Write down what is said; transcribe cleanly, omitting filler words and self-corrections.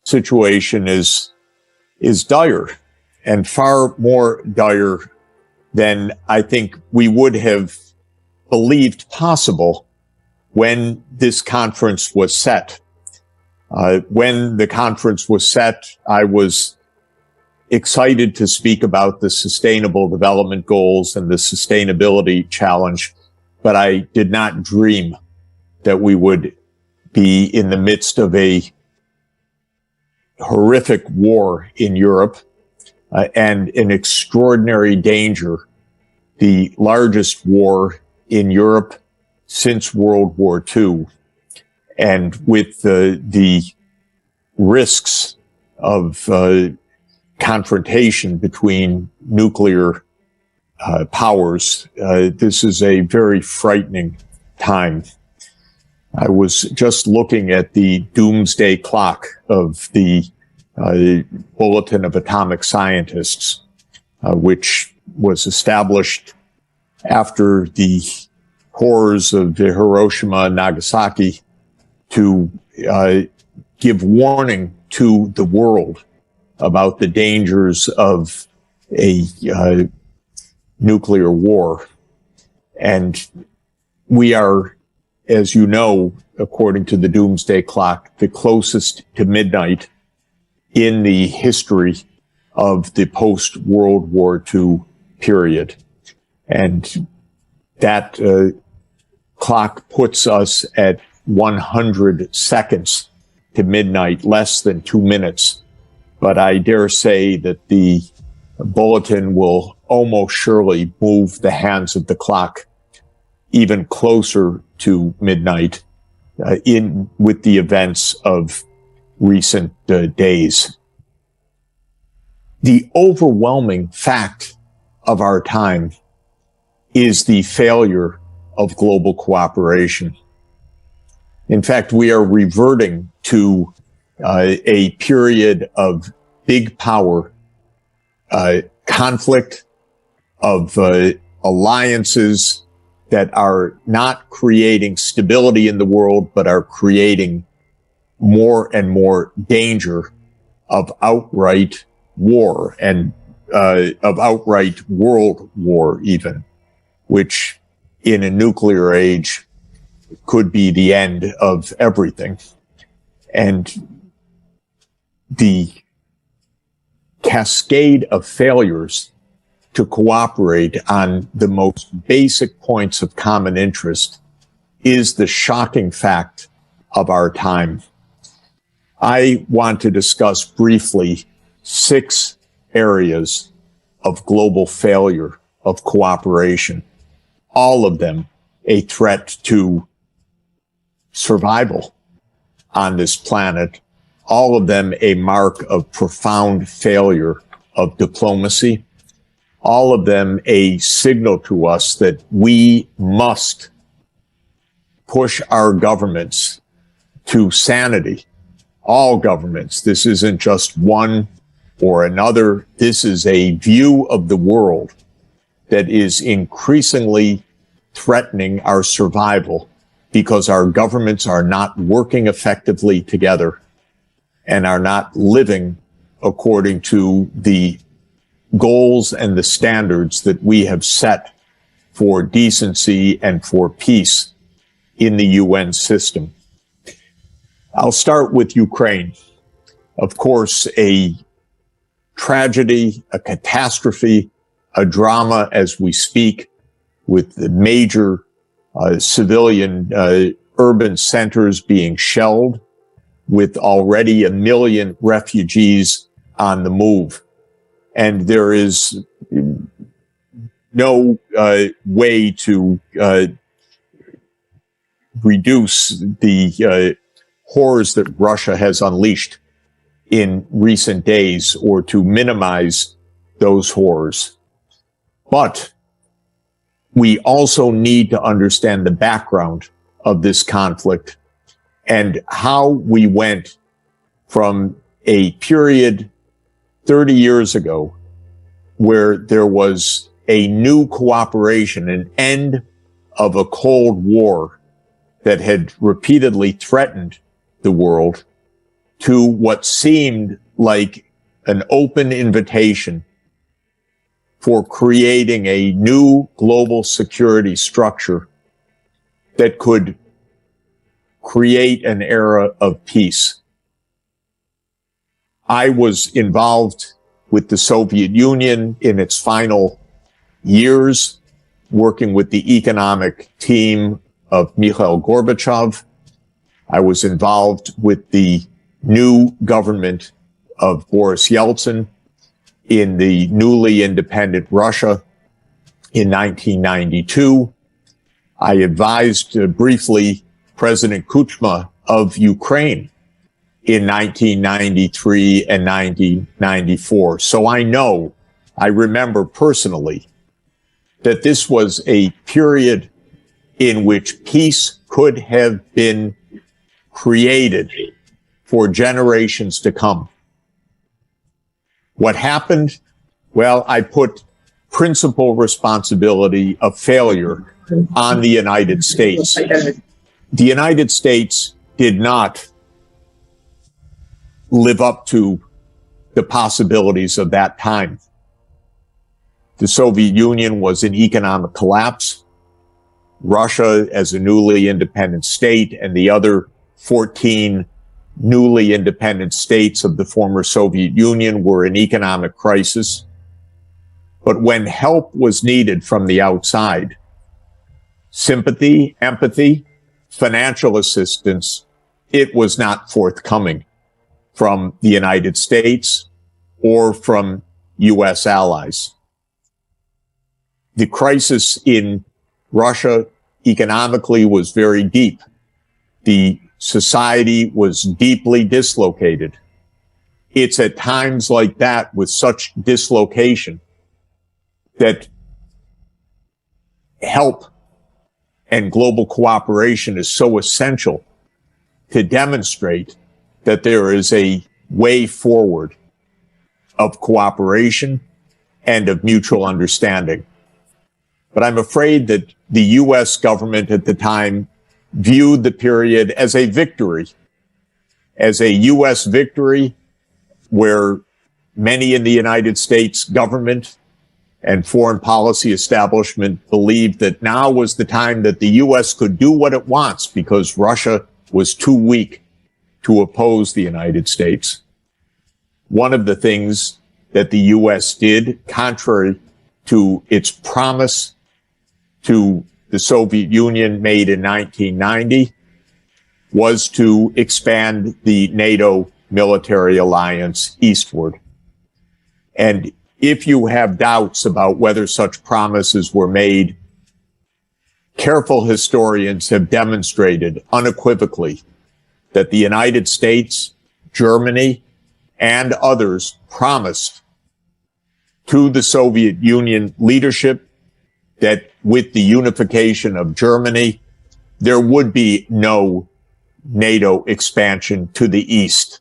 situation is dire, and far more dire than I think we would have believed possible when this conference was set. When the conference was set, I was excited to speak about the Sustainable Development Goals and the sustainability challenge, but I did not dream that we would be in the midst of a horrific war in Europe and an extraordinary danger, the largest war in Europe since World War II, and with the risks of confrontation between nuclear powers. This is a very frightening time. I was just looking at the doomsday clock of the Bulletin of Atomic Scientists, which was established after the horrors of Hiroshima and Nagasaki to give warning to the world about the dangers of a nuclear war. And we are, as you know, according to the doomsday clock, the closest to midnight in the history of the post-World War II period. And that clock puts us at 100 seconds to midnight, less than 2 minutes. But I dare say that the bulletin will almost surely move the hands of the clock even closer to midnight with the events of recent days. The overwhelming fact of our time is the failure of global cooperation. In fact, we are reverting to a period of big power conflict, of alliances that are not creating stability in the world, but are creating more and more danger of outright war and of outright world war even, which in a nuclear age could be the end of everything. And the cascade of failures to cooperate on the most basic points of common interest is the shocking fact of our time. I want to discuss briefly 6 areas of global failure of cooperation, all of them a threat to survival on this planet, all of them a mark of profound failure of diplomacy, all of them a signal to us that we must push our governments to sanity. All governments. This isn't just one or another. This is a view of the world that is increasingly threatening our survival because our governments are not working effectively together and are not living according to the goals and the standards that we have set for decency and for peace in the UN system. I'll start with Ukraine. Of course, a tragedy, a catastrophe, a drama as we speak, with the major civilian urban centers being shelled, with already 1 million refugees on the move. And there is no way to reduce the horrors that Russia has unleashed in recent days or to minimize those horrors. But we also need to understand the background of this conflict and how we went from a period 30 years ago where there was a new cooperation, an end of a Cold War that had repeatedly threatened the world, to what seemed like an open invitation for creating a new global security structure that could create an era of peace. I was involved with the Soviet Union in its final years, working with the economic team of Mikhail Gorbachev. I was involved with the new government of Boris Yeltsin in the newly independent Russia in 1992. I advised briefly President Kuchma of Ukraine in 1993 and 1994. So I remember personally that this was a period in which peace could have been created for generations to come. What happened? Well, I put principal responsibility of failure on the United States. The United States did not live up to the possibilities of that time. The Soviet Union was in economic collapse. Russia, as a newly independent state, and the other 14 newly independent states of the former Soviet Union were in economic crisis. But when help was needed from the outside, sympathy, empathy, financial assistance, it was not forthcoming from the United States or from U.S. allies. The crisis in Russia economically was very deep. The society was deeply dislocated. It's at times like that, with such dislocation, that help and global cooperation is so essential to demonstrate that there is a way forward of cooperation and of mutual understanding. But I'm afraid that the U.S. government at the time viewed the period as a victory, as a U.S. victory where many in the United States government and foreign policy establishment believed that now was the time that the U.S. could do what it wants because Russia was too weak to oppose the United States. One of the things that the U.S. did, contrary to its promise to the Soviet Union made in 1990, was to expand the NATO military alliance eastward. And if you have doubts about whether such promises were made, careful historians have demonstrated unequivocally that the United States, Germany, and others promised to the Soviet Union leadership that with the unification of Germany, there would be no NATO expansion to the east.